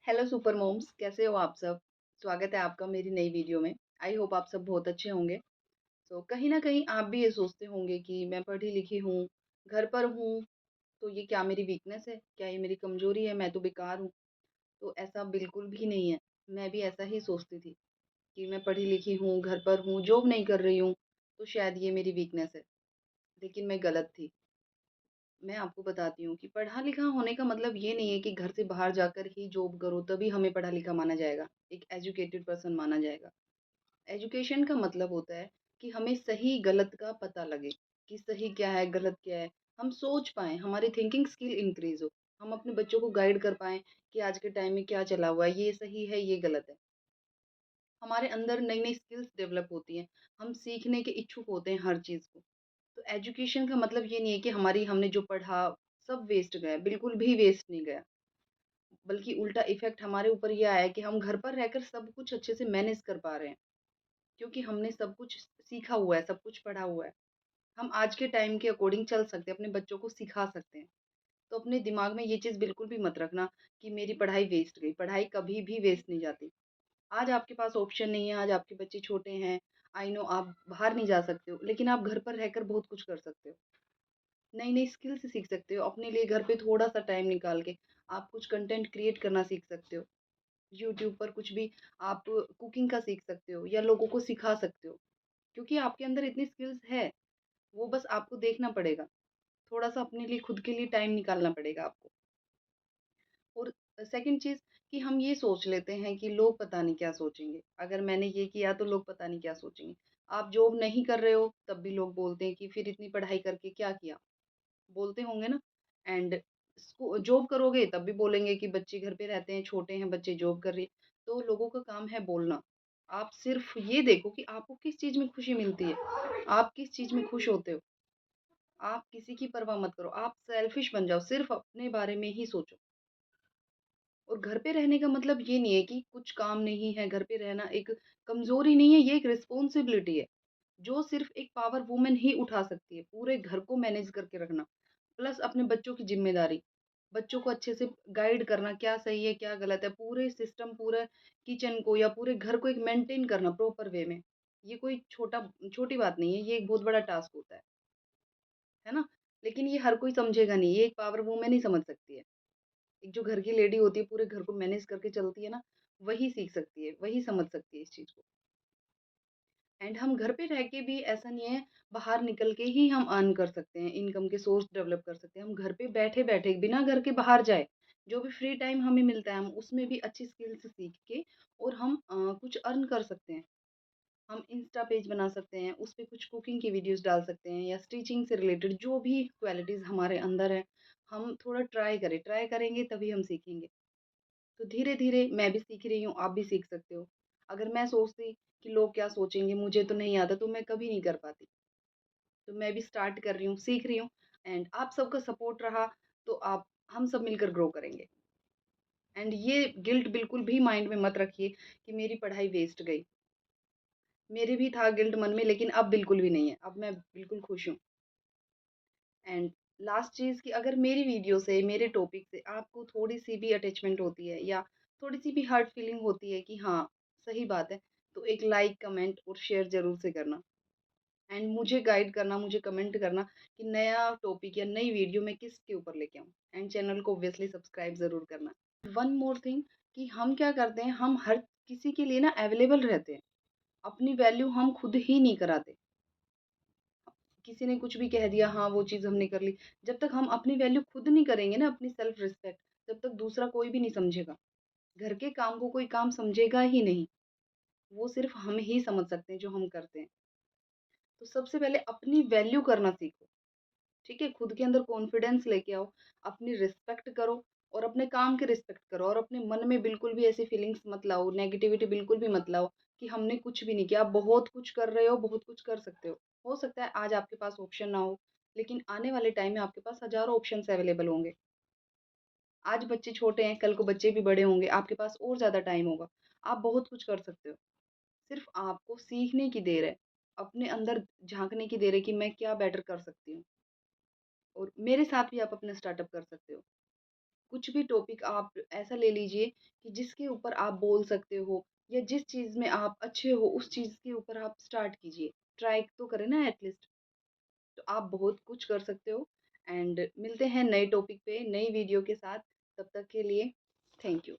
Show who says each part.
Speaker 1: Hello super moms, कैसे हो आप सब? स्वागत है आपका मेरी नई वीडियो में। आई होप आप सब बहुत अच्छे होंगे। तो कहीं न कहीं आप भी ये सोचते होंगे कि मैं पढ़ी-लिखी हूँ, घर पर हूँ, तो ये क्या मेरी वीकनेस है? क्या ये मेरी कमज़ोरी है? मैं तो बेकार हूँ। तो ऐसा बिल्कुल भी नहीं है। मैं भी ऐसा ही सोचती थी कि मैं पढ़ी-लिखी हूँ, घर पर हूँ, जॉब नहीं कर रही हूँ, तो शायद ये मेरी वीकनेस है। लेकिन मैं गलत थी। मैं आपको बताती हूँ कि पढ़ा-लिखा होने का मतलब ये नहीं है कि घर से बाहर जाकर ही जॉब करो तभी हमें पढ़ा-लिखा माना जाएगा, एक एजुकेटेड पर्सन माना जाएगा। एजुकेशन का मतलब होता है कि हमें सही-गलत का पता लगे, कि सही क्या है, गलत क्या है। हम सोच पाएँ, हमारी थिंकिंग स्किल इंक्रीज़ हो। हम अपने बच्चों को गाइड कर पाएँ कि आज के टाइम में क्या चला हुआ है, ये सही है, ये गलत है। हमारे अंदर नई-नई स्किल्स डेवलप होती हैं। हम सीखने के इच्छुक होते हैं हर चीज़ को। तो एजुकेशन का मतलब ये नहीं है कि हमने जो पढ़ा सब वेस्ट गया, बिल्कुल भी वेस्ट नहीं गया। बल्कि उल्टा इफ़ेक्ट हमारे ऊपर ये आया है कि हम घर पर रहकर सब कुछ अच्छे से मैनेज कर पा रहे हैं, क्योंकि हमने सब कुछ सीखा हुआ है, सब कुछ पढ़ा हुआ है। हम आज के टाइम के अकॉर्डिंग चल सकते हैं, अपने बच्चों को सिखा सकते हैं। तो अपने दिमाग में ये चीज़ बिल्कुल भी मत रखना कि मेरी पढ़ाई वेस्ट गई, पढ़ाई कभी भी वेस्ट नहीं जाती। आज आपके पास ऑप्शन नहीं है, आज आपके बच्चे छोटे हैं, आई नो आप बाहर नहीं जा सकते हो, लेकिन आप घर पर रहकर बहुत कुछ कर सकते हो। नई-नई स्किल्स सीख सकते हो। अपने लिए घर पे थोड़ा-सा टाइम निकाल के आप कुछ कंटेंट क्रिएट करना सीख सकते हो। यूट्यूब पर कुछ भी आप कुकिंग का सीख सकते हो या लोगों को सिखा सकते हो। क्योंकि आपके अंदर इतनी स्किल्स है, वो बस आपको देखना पड़ेगा। थोड़ा-सा अपने लिए खुद के लिए टाइम निकालना पड़ेगा आपको। और सेकंड चीज़ कि हम ये सोच लेते हैं कि लोग पता नहीं क्या सोचेंगे। अगर मैंने ये किया तो लोग पता नहीं क्या सोचेंगे। आप जॉब नहीं कर रहे हो तब भी लोग बोलते हैं कि फिर इतनी पढ़ाई करके क्या किया? बोलते होंगे ना। एंड जॉब करोगे तब भी बोलेंगे कि बच्चे घर पे रहते हैं, छोटे हैं, बच्चे जॉब कर रही है। तो लोगों का काम है बोलना। आप सिर्फ ये देखो कि आपको किस चीज़ में खुशी मिलती है, आप किस चीज़ में खुश होते हो। आप किसी की परवाह मत करो, आप सेल्फिश बन जाओ, सिर्फ अपने बारे में ही सोचो। और घर पे रहने का मतलब ये नहीं है कि कुछ काम नहीं है, घर पे रहना एक कमज़ोरी नहीं है, ये एक रिस्पॉन्सिबिलिटी है, जो सिर्फ एक पावर वुमन ही उठा सकती है, पूरे घर को मैनेज करके रखना। प्लस अपने बच्चों की ज़िम्मेदारी, बच्चों को अच्छे से गाइड करना, क्या सही है, क्या गलत है, पूरे सिस्टम, पूरा किचन को या पूरे घर को एक मेंटेन करना प्रॉपर वे में। ये कोई छोटी बात नहीं है, ये एक बहुत बड़ा टास्क होता है ना? लेकिन ये हर कोई समझेगा नहीं, ये एक पावर वुमन ही समझ सकती है। एक जो घर की लेडी होती है, पूरे घर को मैनेज करके चलती है ना, वही सीख सकती है, वही समझ सकती है इस चीज़ को। एंड हम घर पे रह के भी ऐसा नहीं है, बाहर निकल के ही हम अर्न कर सकते हैं, इनकम के सोर्स डेवलप कर सकते हैं। हम घर पे बैठे-बैठे बिना घर के बाहर जाए, जो भी फ्री टाइम हमें मिलता है, हम उसमें भी अच्छी स्किल्स सीख के और हम कुछ अर्न कर सकते हैं। हम इंस्टा पेज बना सकते हैं, उस पे कुछ कुकिंग की वीडियोज़ डाल सकते हैं या स्टिचिंग से रिलेटेड जो भी क्वालिटीज़ हमारे अंदर है, हम थोड़ा ट्राई करेंगे तभी हम सीखेंगे। तो धीरे-धीरे मैं भी सीख रही हूँ, आप भी सीख सकते हो। अगर मैं सोचती कि लोग क्या सोचेंगे, मुझे तो नहीं आता, तो मैं कभी नहीं कर पाती। तो मैं भी स्टार्ट कर रही हूँ, सीख रही हूँ एंड आप सबका सपोर्ट रहा तो आप हम सब मिलकर ग्रो करेंगे। एंड ये गिल्ट बिल्कुल भी माइंड में मत रखिए कि मेरी पढ़ाई वेस्ट गई। मेरे भी था गिल्ट मन में, लेकिन अब बिल्कुल भी नहीं है। अब मैं बिल्कुल खुश हूँ। एंड लास्ट चीज़ कि अगर मेरी वीडियो से, मेरे टॉपिक से आपको थोड़ी-सी भी अटैचमेंट होती है या थोड़ी-सी भी हर्ट फीलिंग होती है कि हाँ, सही बात है, तो एक लाइक, कमेंट और शेयर ज़रूर से करना। एंड मुझे गाइड करना, मुझे कमेंट करना कि नया टॉपिक या नई वीडियो मैं किसके ऊपर लेके आऊँ। एंड चैनल को ऑब्वियसली सब्सक्राइब ज़रूर करना। वन मोर थिंग कि हम क्या करते हैं, हम हर किसी के लिए ना अवेलेबल रहते हैं। अपनी वैल्यू हम खुद ही नहीं कराते। किसी ने कुछ भी कह दिया, हाँ, वो चीज़ हमने कर ली। जब तक हम अपनी वैल्यू खुद नहीं करेंगे ना, अपनी सेल्फ रिस्पेक्ट, तब तक दूसरा कोई भी नहीं समझेगा। घर के काम को कोई काम समझेगा ही नहीं। वो सिर्फ़ हम ही समझ सकते हैं जो हम करते हैं। तो सबसे पहले अपनी वैल्यू करना सीखो, ठीक है? खुद के अंदर कॉन्फिडेंस लेके आओ, अपनी रिस्पेक्ट करो और अपने काम की रिस्पेक्ट करो और अपने मन में बिल्कुल भी ऐसी फीलिंग्स मत लाओ, नेगेटिविटी बिल्कुल भी मत लाओ कि हमने कुछ भी नहीं किया। आप बहुत कुछ कर रहे हो, बहुत कुछ कर सकते हो। हो सकता है आज आपके पास ऑप्शन ना हो, लेकिन आने वाले टाइम में आपके पास हज़ारों ऑप्शंस अवेलेबल होंगे। आज बच्चे छोटे हैं, कल को बच्चे भी बड़े होंगे, आपके पास और ज़्यादा टाइम होगा। आप बहुत कुछ कर सकते हो। सिर्फ़ आपको सीखने की देर है, अपने अंदर झाँकने की देर है कि मैं क्या बेटर कर सकती हूँ और मेरे साथ भी आप अपना स्टार्टअप कर सकते हो। कुछ भी टॉपिक आप ऐसा ले लीजिए कि जिसके ऊपर आप बोल सकते हो या जिस चीज़ में आप अच्छे हो उस चीज़ के ऊपर आप स्टार्ट कीजिए। ट्राई तो करें ना एटलीस्ट। तो आप बहुत कुछ कर सकते हो एंड मिलते हैं नए टॉपिक पे, नई वीडियो के साथ। तब तक के लिए थैंक यू।